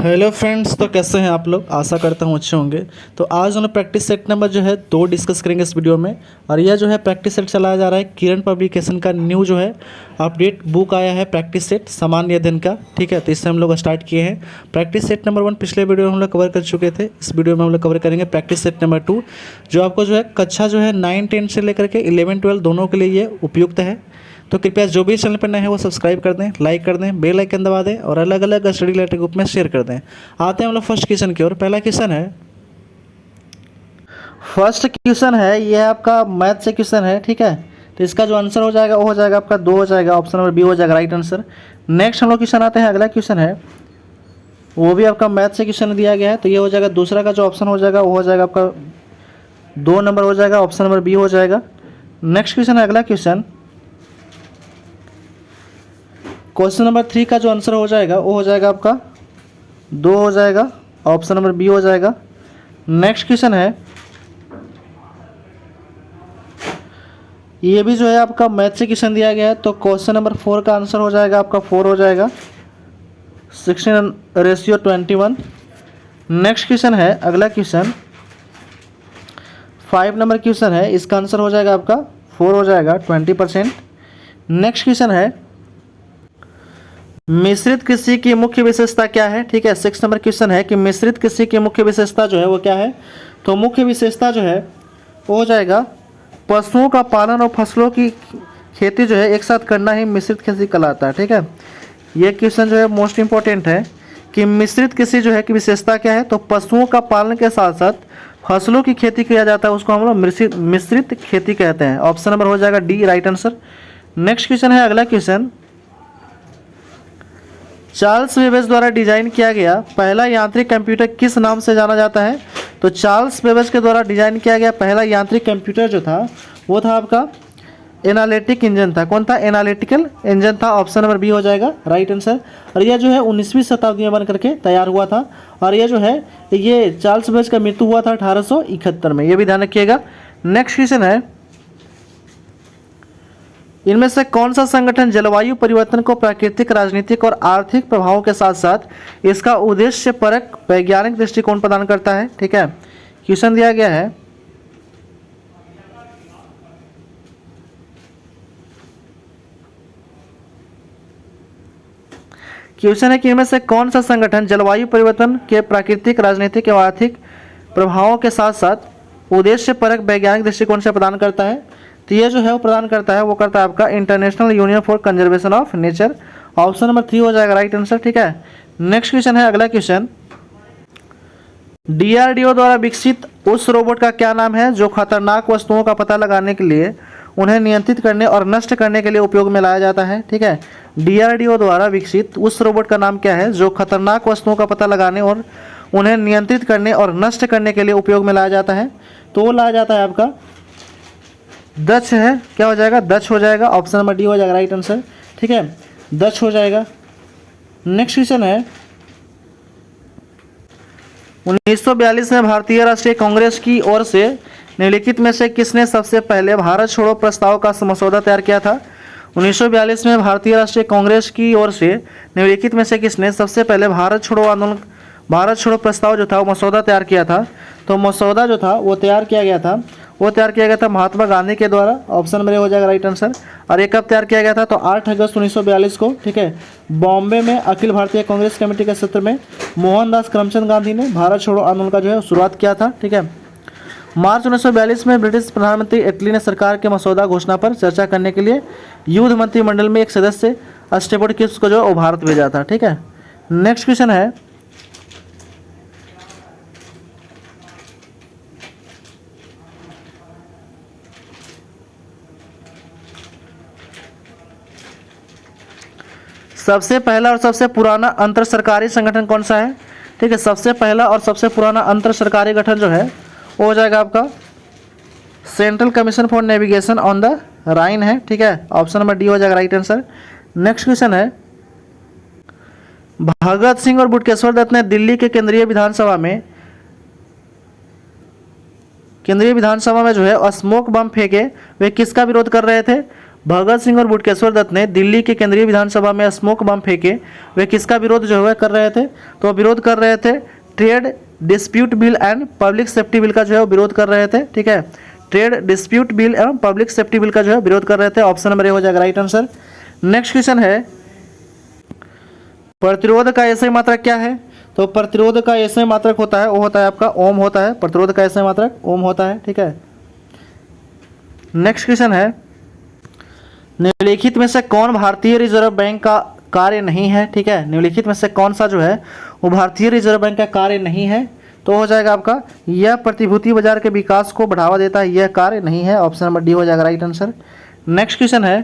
Hello friends, तो कैसे हैं आप लोग। आशा करता हूँ अच्छे होंगे। तो आज हम प्रैक्टिस सेट नंबर जो है 2 डिस्कस करेंगे इस वीडियो में। और यह जो है प्रैक्टिस सेट चलाया जा रहा है किरण पब्लिकेशन का न्यू जो है अपडेट बुक आया है प्रैक्टिस सेट सामान्य अध्ययन का। ठीक है, तो इससे हम लोग स्टार्ट किए हैं। प्रैक्टिस सेट नंबर 1 पिछले वीडियो में हम लोग कवर कर चुके थे। इस वीडियो में हम लोग कवर करेंगे प्रैक्टिस सेट नंबर 2, जो आपको जो है कक्षा जो है 9-10 से लेकर के 11-12 दोनों के लिए ये उपयुक्त है। तो कृपया जो भी चैनल पर नए हैं वो सब्सक्राइब कर दें, लाइक कर दें, बेल आइकन दबा दें और अलग अलग स्टडी रिलेटेड ग्रुप में शेयर कर दें। आते हैं हम लोग फर्स्ट क्वेश्चन की ओर। पहला क्वेश्चन है, फर्स्ट क्वेश्चन है ये आपका मैथ से क्वेश्चन है। ठीक है, तो इसका जो आंसर हो जाएगा वो हो जाएगा आपका 2 हो जाएगा, ऑप्शन नंबर बी हो जाएगा राइट आंसर। नेक्स्ट हम लोग क्वेश्चन आते हैं, अगला क्वेश्चन है वो भी आपका मैथ से क्वेश्चन दिया गया है। तो ये हो जाएगा दूसरा का जो ऑप्शन हो जाएगा वो हो जाएगा आपका 2 नंबर हो जाएगा, ऑप्शन नंबर बी हो जाएगा। नेक्स्ट क्वेश्चन है अगला क्वेश्चन, क्वेश्चन नंबर 3 का जो आंसर हो जाएगा वो हो जाएगा आपका 2 हो जाएगा, ऑप्शन नंबर बी हो जाएगा। नेक्स्ट क्वेश्चन है ये भी जो है आपका मैथ से क्वेश्चन दिया गया है। तो क्वेश्चन नंबर 4 का आंसर हो जाएगा आपका 4 हो जाएगा, 16:21। नेक्स्ट क्वेश्चन है अगला क्वेश्चन 5 नंबर क्वेश्चन है, इसका आंसर हो जाएगा आपका 4 हो जाएगा, 20%। नेक्स्ट क्वेश्चन है मिश्रित कृषि की मुख्य विशेषता क्या है। ठीक है, 6 नंबर क्वेश्चन है कि मिश्रित कृषि की मुख्य विशेषता जो है वो क्या है। तो मुख्य विशेषता जो है वो हो जाएगा पशुओं का पालन और फसलों की खेती जो है एक साथ करना ही मिश्रित कृषि कहलाता है। ठीक है, ये क्वेश्चन जो है मोस्ट इंपॉर्टेंट है कि मिश्रित कृषि जो है कि विशेषता क्या है। तो पशुओं का पालन के साथ साथ फसलों की खेती किया जाता है, उसको हम लोग मिश्रित खेती कहते हैं। ऑप्शन नंबर हो जाएगा D right answer. Next question है अगला क्वेश्चन, चार्ल्स बेबेज द्वारा डिजाइन किया गया पहला यांत्रिक कंप्यूटर किस नाम से जाना जाता है। तो चार्ल्स बेबेज के द्वारा डिजाइन किया गया पहला यांत्रिक कंप्यूटर जो था वो था आपका एनालिटिक इंजन था। कौन था? एनालिटिकल इंजन था, ऑप्शन नंबर बी हो जाएगा राइट आंसर। और यह जो है 19वीं शताब्दी में बन करके तैयार हुआ था। और यह जो है ये चार्ल्स बेबेज का मृत्यु हुआ था 1871 में, ये भी ध्यान रखिएगा। नेक्स्ट क्वेश्चन है इनमें से कौन सा संगठन जलवायु परिवर्तन को प्राकृतिक, राजनीतिक और आर्थिक प्रभावों के साथ साथ इसका उद्देश्य परक वैज्ञानिक दृष्टिकोण प्रदान करता है। ठीक है, क्वेश्चन दिया गया है क्वेश्चन है कि इनमें से कौन सा संगठन जलवायु परिवर्तन के प्राकृतिक, राजनीतिक और आर्थिक प्रभावों के साथ साथ उद्देश्य परक वैज्ञानिक दृष्टिकोण से प्रदान करता है। तो ये जो है वो प्रदान करता है, वो करता है आपका international union for conservation of nature, option number 3 हो जाएगा राइट आंसर। ठीक है, नेक्स्ट क्वेश्चन है अगला क्वेश्चन, डीआरडीओ द्वारा विकसित उस रोबोट का क्या नाम है जो खतरनाक वस्तुओं का पता लगाने के लिए, उन्हें नियंत्रित करने और नष्ट करने के लिए उपयोग में लाया जाता है। ठीक है, डीआरडीओ द्वारा विकसित उस रोबोट का नाम क्या है जो खतरनाक वस्तुओं का पता लगाने और उन्हें नियंत्रित करने और नष्ट करने के लिए उपयोग में लाया जाता है। तो वो लाया जाता है आपका दक्ष है, क्या हो जाएगा? दक्ष हो जाएगा, ऑप्शन नंबर डी हो जाएगा राइट आंसर। ठीक है, दक्ष हो जाएगा। नेक्स्ट क्वेश्चन है 1942 में भारतीय राष्ट्रीय कांग्रेस की ओर से निम्नलिखित में से किसने सबसे पहले भारत छोड़ो प्रस्ताव का मसौदा तैयार किया था। 1942 में भारतीय राष्ट्रीय कांग्रेस की ओर से निम्नलिखित में से किसने सबसे पहले भारत छोड़ो आंदोलन, भारत छोड़ो प्रस्ताव जो था वो मसौदा तैयार किया था। तो मसौदा जो था वो तैयार किया गया था महात्मा गांधी के द्वारा, ऑप्शन नंबर ए हो जाएगा राइट आंसर। और ये कब तैयार किया गया था? तो 8 अगस्त 1942 को। ठीक है, बॉम्बे में अखिल भारतीय कांग्रेस कमेटी के सत्र में मोहनदास करमचंद गांधी ने भारत छोड़ो आंदोलन का जो है शुरुआत किया था। ठीक है, मार्च 1942 में ब्रिटिश प्रधानमंत्री एटली ने सरकार के मसौदा घोषणा पर चर्चा करने के लिए युद्ध मंत्रिमंडल में एक सदस्य स्टेफोर्ड क्रिप्स को जो भारत भेजा था। ठीक है, नेक्स्ट क्वेश्चन है सबसे पहला और सबसे पुराना अंतर सरकारी संगठन कौन सा है। ठीक है, सबसे पहला और सबसे पुराना अंतर सरकारी गठन जो है वो हो जाएगा आपका central commission for navigation on the Rhine है। ठीक है, ऑप्शन नंबर डी हो जाएगा राइट आंसर। नेक्स्ट क्वेश्चन है भगत सिंह और बुटकेश्वर दत्त ने दिल्ली के केंद्रीय विधानसभा में केंद्रीय विधानसभा में जो है स्मोक बम फेंके, वे किसका विरोध कर रहे थे? भगत सिंह और बटुकेश्वर दत्त ने दिल्ली के केंद्रीय विधानसभा में स्मोक बम फेंके, वे किसका विरोध जो है कर रहे थे? तो विरोध कर रहे थे trade dispute bill and public safety bill का जो है वो विरोध कर रहे थे। ठीक है, ट्रेड डिस्प्यूट बिल एवं पब्लिक सेफ्टी बिल का जो है विरोध कर रहे थे। ऑप्शन नंबर ए हो जाएगा राइट आंसर। नेक्स्ट क्वेश्चन है, प्रतिरोध का एसआई मात्रक क्या है? तो प्रतिरोध का एसआई मात्रक होता है, वो होता है आपका ओम होता है। प्रतिरोध का एसआई मात्रक ओम होता है। ठीक है, नेक्स्ट क्वेश्चन है, निम्नलिखित में से कौन भारतीय रिजर्व बैंक का कार्य नहीं है? ठीक है, निम्नलिखित में से कौन सा जो है वो भारतीय रिजर्व बैंक का कार्य नहीं है? तो हो जाएगा आपका यह प्रतिभूति बाजार के विकास को बढ़ावा देता है, यह कार्य नहीं है। ऑप्शन नंबर डी हो जाएगा राइट आंसर। नेक्स्ट क्वेश्चन है,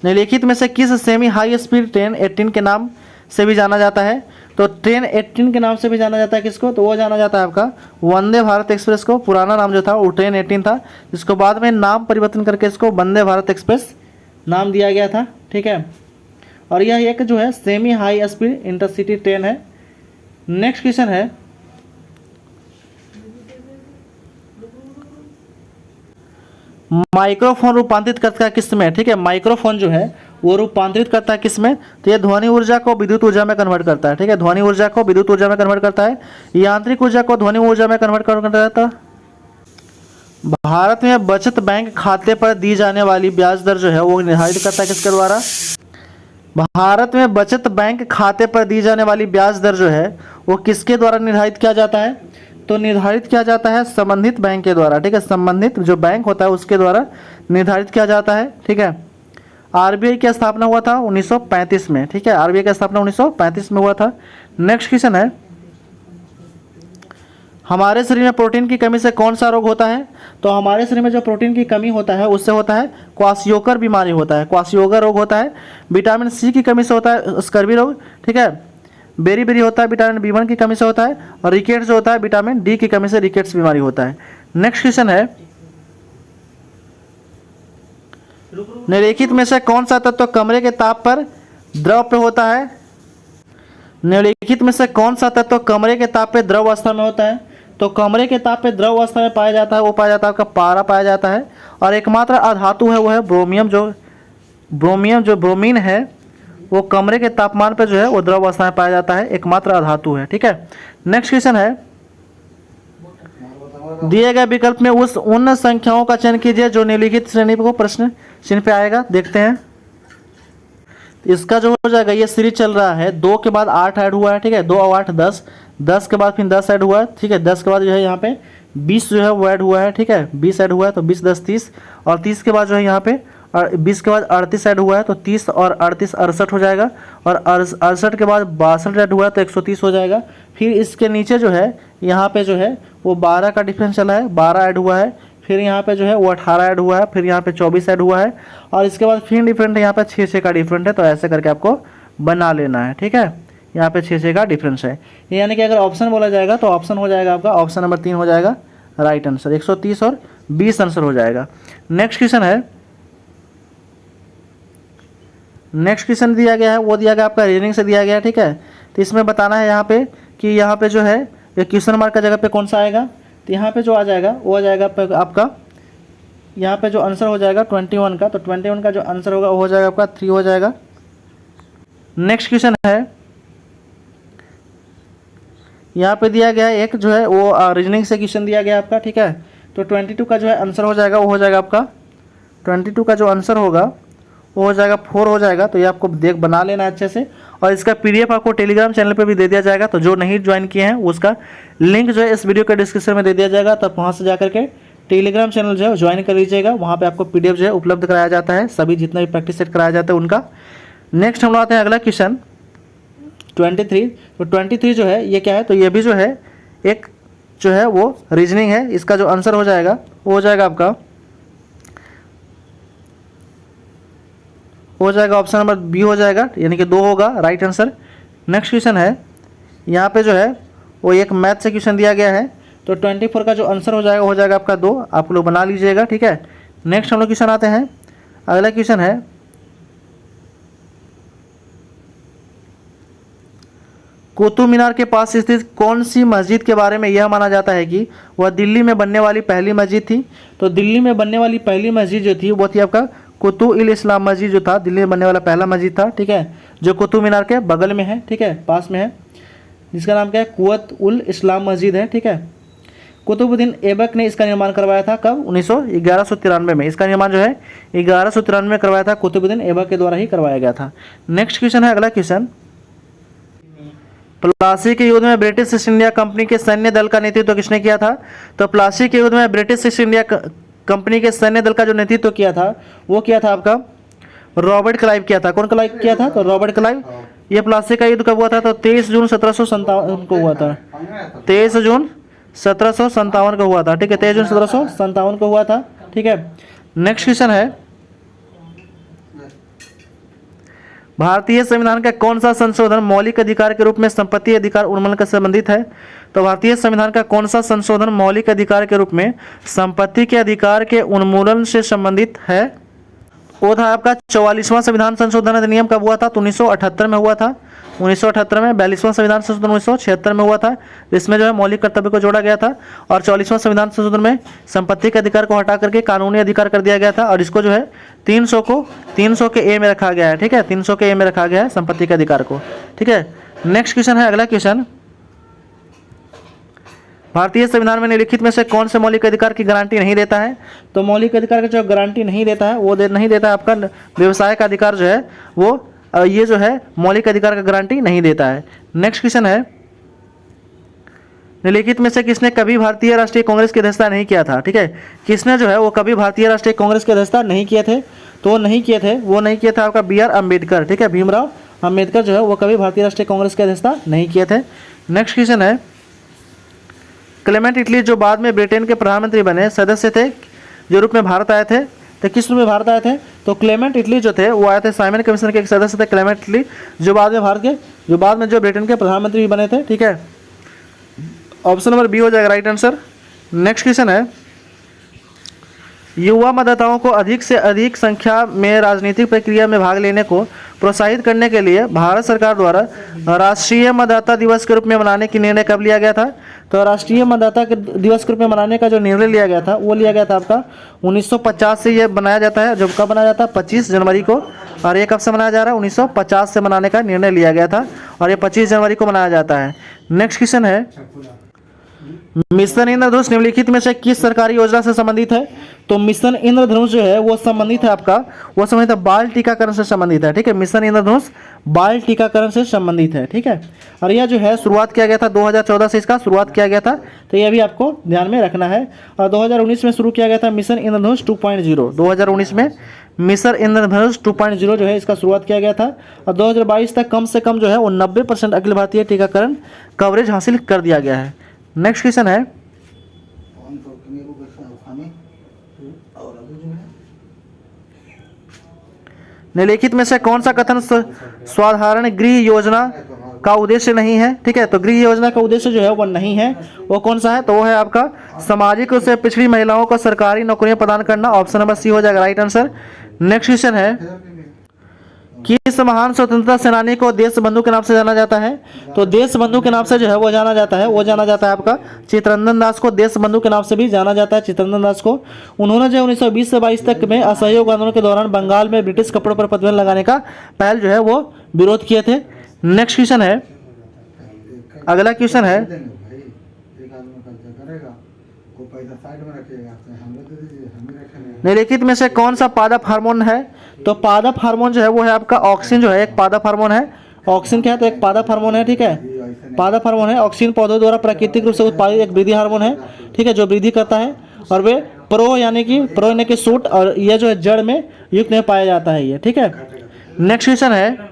निम्नलिखित में से किस सेमी हाई स्पीड ट्रेन 18 के नाम से भी जाना जाता है? तो ट्रेन 18 के नाम से भी जाना जाता है किसको? तो वो जाना जाता है आपका वंदे भारत एक्सप्रेस को। पुराना नाम जो था वो ट्रेन 18 था, जिसको बाद में नाम परिवर्तन करके इसको वंदे भारत एक्सप्रेस नाम दिया गया था। ठीक है, और यह एक जो है semi high speed intercity train है। नेक्स्ट क्वेश्चन है, माइक्रोफोन रूपांतरित करता है किस में? ठीक है, माइक्रोफोन जो है वो रूपांतरित करता है किस में? तो ये ध्वनि ऊर्जा को विद्युत ऊर्जा में कन्वर्ट करता है। ठीक है, ध्वनि ऊर्जा को विद्युत ऊर्जा में कन्वर्ट करता है, यांत्रिक ऊर्जा को ध्वनि ऊर्जा में कन्वर्ट करता है। भारत में बचत बैंक खाते पर दी जाने वाली ब्याज दर जो है वो निर्धारित करता है किसके द्वारा? भारत में बचत बैंक खाते पर दी जाने वाली ब्याज दर जो है वो किसके द्वारा निर्धारित किया जाता है? तो निर्धारित किया जाता है संबंधित बैंक के द्वारा। ठीक है, संबंधित जो बैंक होता है उसके द्वारा निर्धारित किया जाता है। ठीक है, आरबीआई की स्थापना हुआ था 1935 में। ठीक है, आरबीआई की स्थापना 1935 में हुआ था। नेक्स्ट क्वेश्चन है, हमारे शरीर में प्रोटीन की कमी से कौन सा रोग होता है? तो हमारे शरीर में जो प्रोटीन की कमी होता है उससे होता है क्वाशियोकर बीमारी होता है, क्वाशियोकर रोग होता है। विटामिन सी की कमी से होता है स्कर्वी रोग। ठीक है, बेरी बेरी होता है विटामिन बी1 की कमी से होता है, और रिकेट्स जो होता है विटामिन डी की कमी से रिकेट्स बीमारी होता है। नेक्स्ट क्वेश्चन है, निम्नलिखित में से कौन सा तत्व कमरे के ताप पर द्रव पे होता है? निम्नलिखित में से कौन सा तत्व कमरे के ताप पे द्रव अवस्था में होता है? तो कमरे के ताप पे द्रव अवस्था में पाया जाता है, वो पाया जाता है आपका पारा पाया जाता है। और एकमात्र अधातु है वो है ब्रोमियम। जो ब्रोमीन है वो कमरे के तापमान पे जो है वो द्रव अवस्था में पाया जाता है, एकमात्र अधातु है। ठीक है, नेक्स्ट क्वेश्चन है, दिए गए विकल्प में उन संख्याओं का चयन कीजिए जो निम्नलिखित श्रेणी को प्रश्न चिन्ह पे आएगा। देखते हैं, इसका जो हो जाएगा ये सीरीज चल रहा है, 2 के बाद 8 ऐड हुआ है। ठीक है, 2 और 8 10, 10 के बाद फिर 10 ऐड हुआ है। ठीक है, 10 के बाद जो है यहाँ पे 20 जो है वो ऐड हुआ है। ठीक है, 20 ऐड हुआ है तो 20 10 30, और 30 के बाद जो है यहाँ पे 20 के बाद 38 ऐड हुआ है तो 30 और 38 68 हो जाएगा, और 68 के बाद 62 ऐड हुआ है तो 130 हो जाएगा। फिर इसके नीचे जो है यहाँ पे जो है वो 12 का डिफरेंस चला है, 12 ऐड हुआ है। फिर यहाँ पे जो है वो 18 ऐड हुआ है, फिर यहाँ पे 24 ऐड हुआ है, और इसके बाद फिर डिफरेंट है यहाँ पे 6 का डिफरेंट है। तो ऐसे करके आपको बना लेना है। ठीक है, यहाँ पे 6 का डिफरेंस है, यानी कि अगर ऑप्शन बोला जाएगा तो ऑप्शन हो जाएगा आपका ऑप्शन नंबर 3 हो जाएगा राइट आंसर। 130 और 20 आंसर हो जाएगा। नेक्स्ट क्वेश्चन है, नेक्स्ट क्वेश्चन दिया गया है वो दिया गया आपका रीजनिंग से दिया गया है। ठीक है, तो इसमें बताना है यहाँ पे कि यहाँ पे जो है ये क्वेश्चन मार्क का जगह पे कौन सा आएगा? तो यहाँ पे जो आ जाएगा वो आ जाएगा आपका यहाँ पे जो आंसर हो जाएगा 21 का, तो 21 का जो आंसर होगा वो हो जाएगा आपका 3 हो जाएगा। नेक्स्ट क्वेश्चन है, यहाँ पे दिया गया है एक जो है वो रीजनिंग से क्वेश्चन दिया गया आपका। ठीक है, तो 22 का जो है आंसर हो जाएगा वो हो जाएगा आपका 22 का जो आंसर होगा वो हो जाएगा 4 हो जाएगा। तो ये आपको बना लेना अच्छे से, और इसका पीडीएफ आपको टेलीग्राम चैनल पे भी दे दिया जाएगा। तो जो नहीं ज्वाइन किए हैं उसका लिंक जो है इस वीडियो के डिस्क्रिप्शन में दे दिया जाएगा, तब वहाँ से जाकर के टेलीग्राम चैनल जो है ज्वाइन कर लीजिएगा। वहाँ पे आपको पीडीएफ जो है उपलब्ध कराया जाता है, सभी जितना भी प्रैक्टिस सेट कराया जाता है उनका। नेक्स्ट हम लोग आते हैं अगला क्वेश्चन 23। तो 23 जो है ये क्या है? तो ये भी जो है एक जो है वो रीजनिंग है। इसका जो आंसर हो जाएगा वो हो जाएगा आपका ऑप्शन नंबर बी हो जाएगा, यानी कि 2 होगा राइट आंसर। नेक्स्ट क्वेश्चन है, यहाँ पे जो है वो एक मैथ से क्वेश्चन दिया गया है। तो 24 का जो आंसर हो जाएगा आपका 2, आप लोग बना लीजिएगा। ठीक है, नेक्स्ट हम लोग क्वेश्चन आते हैं, अगला क्वेश्चन है कुतुब मीनार के पास स्थित कौन सी मस्जिद के बारे में यह माना जाता है कि वह दिल्ली में बनने वाली पहली मस्जिद थी? तो दिल्ली में बनने वाली पहली मस्जिद जो थी वो थी आपका कुतुब-उल-इस्लाम मस्जिद, जो था दिल्ली में बनने वाला पहला मस्जिद था, ठीक है, जो कुतुब मीनार के बगल में है, ठीक है, पास में है, जिसका नाम क्या है, कुवत-उल-इस्लाम मस्जिद है, ठीक है। कुतुबुद्दीन ऐबक ने इसका निर्माण करवाया था कब? 1193 में। इसका निर्माण जो है 1193 में करवाया था, कुतुबुद्दीन ऐबक के द्वारा ही करवाया गया था। नेक्स्ट क्वेश्चन है, अगला क्वेश्चन, प्लासी के युद्ध में ब्रिटिश ईस्ट इंडिया कंपनी के सैन्य दल का नेतृत्व किसने किया था? तो प्लासी के युद्ध में ब्रिटिश ईस्ट इंडिया कंपनी के सैन्य दल का जो नेतृत्व किया था वो किया था आपका रॉबर्ट क्लाइव किया था। कौन क्लाइव किया था? तो रॉबर्ट क्लाइव। ये प्लासी का युद्ध कब हुआ था? तो 23 जून 1757 को हुआ था। 23 जून 1757 को हुआ था, ठीक है, 23 जून 1757 को हुआ था, ठीक है। नेक्स्ट क्वेश्चन है, भारतीय संविधान का कौन सा संशोधन मौलिक अधिकार के रूप में संपत्ति अधिकार उन्मूलन से संबंधित है? तो भारतीय संविधान का कौन सा संशोधन मौलिक अधिकार के रूप में संपत्ति के अधिकार के उन्मूलन से संबंधित है? वो था आपका 44वां संविधान संशोधन अधिनियम कब हुआ था? तो 1978 में हुआ था, 1978 में। 42वां संविधान संशोधन 1976 में हुआ था, जिसमें जो है मौलिक कर्तव्य को जोड़ा गया था। और 44वां संविधान संशोधन में संपत्ति के अधिकार को हटा करके कानूनी अधिकार कर दिया गया था, और इसको जो है 300 के ए में रखा गया है, ठीक है, 300 के ए में रखा गया है संपत्ति के अधिकार को, ठीक है। नेक्स्ट क्वेश्चन है, अगला क्वेश्चन, भारतीय संविधान में निम्नलिखित में से कौन से मौलिक अधिकार की गारंटी नहीं देता है? तो मौलिक अधिकार का जो गारंटी नहीं देता है वो नहीं देता है आपका व्यवसाय का अधिकार जो है वो ये जो है मौलिक अधिकार का गारंटी नहीं देता है। नेक्स्ट क्वेश्चन है, निम्नलिखित में से किसने कभी भारतीय राष्ट्रीय कांग्रेस की अध्यक्षता नहीं किया था? ठीक है, किसने जो है वो कभी भारतीय राष्ट्रीय कांग्रेस की अध्यक्षता नहीं किए थे? तो वो नहीं किए थे आपका बी आर अम्बेडकर, ठीक है, भीमराव अम्बेडकर जो है वो कभी भारतीय राष्ट्रीय कांग्रेस की अध्यक्षता नहीं किए थे। नेक्स्ट क्वेश्चन है, क्लेमेंट इटली जो बाद में ब्रिटेन के प्रधानमंत्री बने सदस्य थे जो रूप में भारत आए थे, तो किस रूप में भारत आए थे? तो क्लेमेंट इटली जो थे वो आए थे साइमन कमीशन के एक सदस्य थे, क्लेमेंट इटली, जो बाद में जो ब्रिटेन के प्रधानमंत्री भी बने थे, ठीक है। ऑप्शन नंबर बी हो जाएगा राइट आंसर। नेक्स्ट क्वेश्चन है, युवा मतदाताओं को अधिक से अधिक संख्या में राजनीतिक प्रक्रिया में भाग लेने को प्रोत्साहित करने के लिए भारत सरकार द्वारा राष्ट्रीय मतदाता दिवस के रूप में मनाने की निर्णय कब लिया गया था? तो राष्ट्रीय मतदाता दिवस के रूप में मनाने का जो निर्णय लिया गया था वो लिया गया था आपका 1950 से ये बनाया जाता है। जब कब बनाया जाता है? 25 जनवरी को। और ये कब से मनाया जा रहा है? 1950 से मनाने का निर्णय लिया गया था और ये 25 जनवरी को मनाया जाता है। नेक्स्ट क्वेश्चन है, मिशन इंद्रधनुष निम्नलिखित में से किस सरकारी योजना से संबंधित है? तो मिशन इंद्रधनुष जो है वो संबंधित है आपका, वो संबंधित है बाल टीकाकरण से संबंधित है, ठीक है। मिशन इंद्रधनुष बाल टीकाकरण से संबंधित है, ठीक है। और यह जो है शुरुआत किया गया था 2014 से, इसका शुरुआत किया गया था, तो यह भी आपको ध्यान में रखना है। और 2019 में शुरू किया गया था मिशन इंद्रधनुष 2.0, 2019 में मिशन इंद्रधनुष 2.0 जो है इसका शुरुआत किया गया था। और 2022 तक कम से कम जो है वो 90% अखिल भारतीय टीकाकरण कवरेज हासिल कर दिया गया है। नेक्स्ट क्वेश्चन है, निम्नलिखित में से कौन सा कथन साधारण गृह योजना का उद्देश्य नहीं है? ठीक है, तो गृह योजना का उद्देश्य जो है वो नहीं है, वो कौन सा है? तो वो है आपका सामाजिक रूप से पिछड़ी महिलाओं को सरकारी नौकरियां प्रदान करना। ऑप्शन नंबर सी हो जाएगा राइट आंसर। नेक्स्ट क्वेश्चन है, किस महान स्वतंत्रता सेनानी को देश बंधु के नाम से जाना जाता है? तो देश बंधु के नाम से जो है वो जाना जाता है आपका चित्तरंजन दास को देश बंधु के नाम से भी जाना जाता है, चित्तरंजन दास को। उन्होंने जो 1920 से 22 तक में असहयोग आंदोलन के दौरान बंगाल में ब्रिटिश कपड़ों पर प्रतिबंध लगाने का पहल जो है वो विरोध किए थे। नेक्स्ट क्वेश्चन है, अगला क्वेश्चन है, निम्नलिखित में से कौन सा पादप हार्मोन है? तो पादप हार्मोन जो है वो है आपका ऑक्सिन, जो है एक पादप हार्मोन है। ऑक्सिन क्या है? तो एक पादप हार्मोन है, ठीक है, पादप हार्मोन है। ऑक्सिन पौधों द्वारा प्राकृतिक रूप से उत्पादित एक वृद्धि हार्मोन है, ठीक है, जो वृद्धि करता है। और वे प्रो यानी कि सूट और यह जो है जड़ में युक्त में पाया जाता है ये, ठीक है। नेक्स्ट क्वेश्चन है,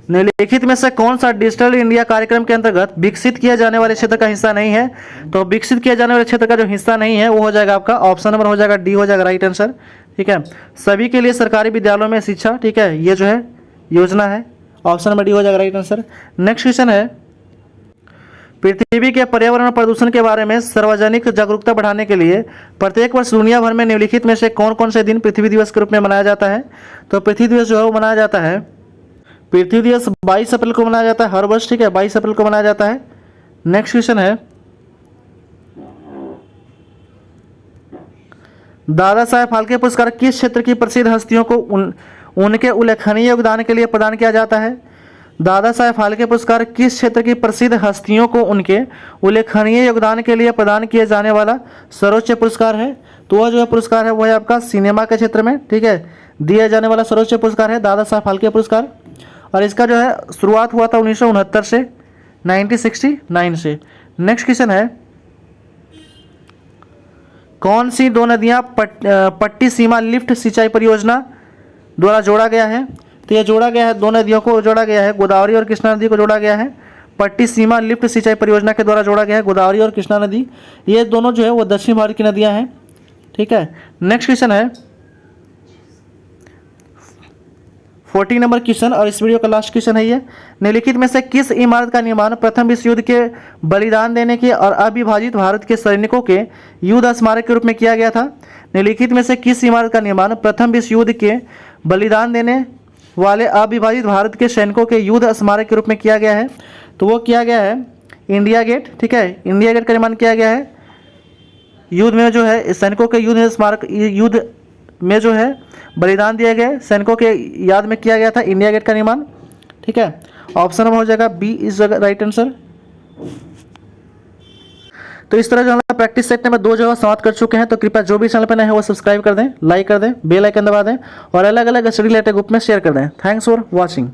निम्नलिखित में से कौन सा डिजिटल इंडिया कार्यक्रम के अंतर्गत विकसित किए जाने वाले क्षेत्र का हिस्सा नहीं है? तो विकसित किए जाने वाले क्षेत्र का जो हिस्सा नहीं है वो हो जाएगा आपका ऑप्शन नंबर हो जाएगा डी हो जाएगा राइट आंसर, ठीक है। सभी के लिए सरकारी विद्यालयों में शिक्षा, ठीक है, ये जो है योजना है, ऑप्शन नंबर डी हो जाएगा राइट आंसर। नेक्स्ट क्वेश्चन है, पृथ्वी के पर्यावरण प्रदूषण के बारे में सार्वजनिक जागरूकता बढ़ाने के लिए प्रत्येक वर्ष दुनिया भर में निम्नलिखित में से कौन कौन से दिन पृथ्वी दिवस के रूप में मनाया जाता है? तो पृथ्वी दिवस जो है वो मनाया जाता है, पृथ्वी दिवस 22 अप्रैल को मनाया जाता है हर वर्ष, ठीक है, 22 अप्रैल को मनाया जाता है। नेक्स्ट क्वेश्चन है, दादा साहेब फाल्के पुरस्कार किस क्षेत्र की प्रसिद्ध हस्तियों को उनके उल्लेखनीय योगदान के लिए प्रदान किया जाता है? दादा साहेब फाल्के पुरस्कार किस क्षेत्र की प्रसिद्ध हस्तियों को उनके उल्लेखनीय योगदान के लिए प्रदान किए जाने वाला सर्वोच्च पुरस्कार है? तो वह जो है पुरस्कार है वो है आपका सिनेमा के क्षेत्र में, ठीक है, दिया जाने वाला सर्वोच्च पुरस्कार है दादा साहेब फाल्के पुरस्कार। और इसका जो है शुरुआत हुआ था 1969 से, 1969 से। नेक्स्ट क्वेश्चन है, कौन सी दो नदियां पट्टी सीमा लिफ्ट सिंचाई परियोजना द्वारा जोड़ा गया है? तो यह जोड़ा गया है, दो नदियों को जोड़ा गया है, गोदावरी और कृष्णा नदी को जोड़ा गया है पट्टी सीमा लिफ्ट सिंचाई परियोजना के द्वारा जोड़ा गया है, गोदावरी और कृष्णा नदी। ये दोनों जो है वो दक्षिण भारत की नदियां हैं, ठीक है। नेक्स्ट क्वेश्चन है 14 नंबर क्वेश्चन और इस वीडियो का लास्ट क्वेश्चन है ये, निम्नलिखित में से किस इमारत का निर्माण प्रथम विश्व युद्ध के बलिदान देने के और अविभाजित भारत के सैनिकों के युद्ध स्मारक के रूप में किया गया था? निम्नलिखित में से किस इमारत का निर्माण प्रथम विश्व युद्ध के बलिदान देने वाले अविभाजित भारत के सैनिकों के युद्ध स्मारक के रूप में किया गया है? तो वो किया गया है इंडिया गेट, ठीक है, इंडिया गेट का निर्माण किया गया है। युद्ध में जो है सैनिकों के युद्ध स्मारक, युद्ध में जो है बलिदान दिए गए सैनिकों के याद में किया गया था इंडिया गेट का निर्माण, ठीक है। ऑप्शन नंबर हो जाएगा बी इज राइट आंसर। तो इस तरह जो हम प्रैक्टिस सेट नंबर 2 जो है समाप्त कर चुके हैं। तो कृपया जो भी चैनल पर नए हैं वो सब्सक्राइब कर दें, लाइक कर दें, बेल आइकन दबा दें और अलग अलग स्टडी रिलेटेड ग्रुप में शेयर कर दें। Thanks for watching.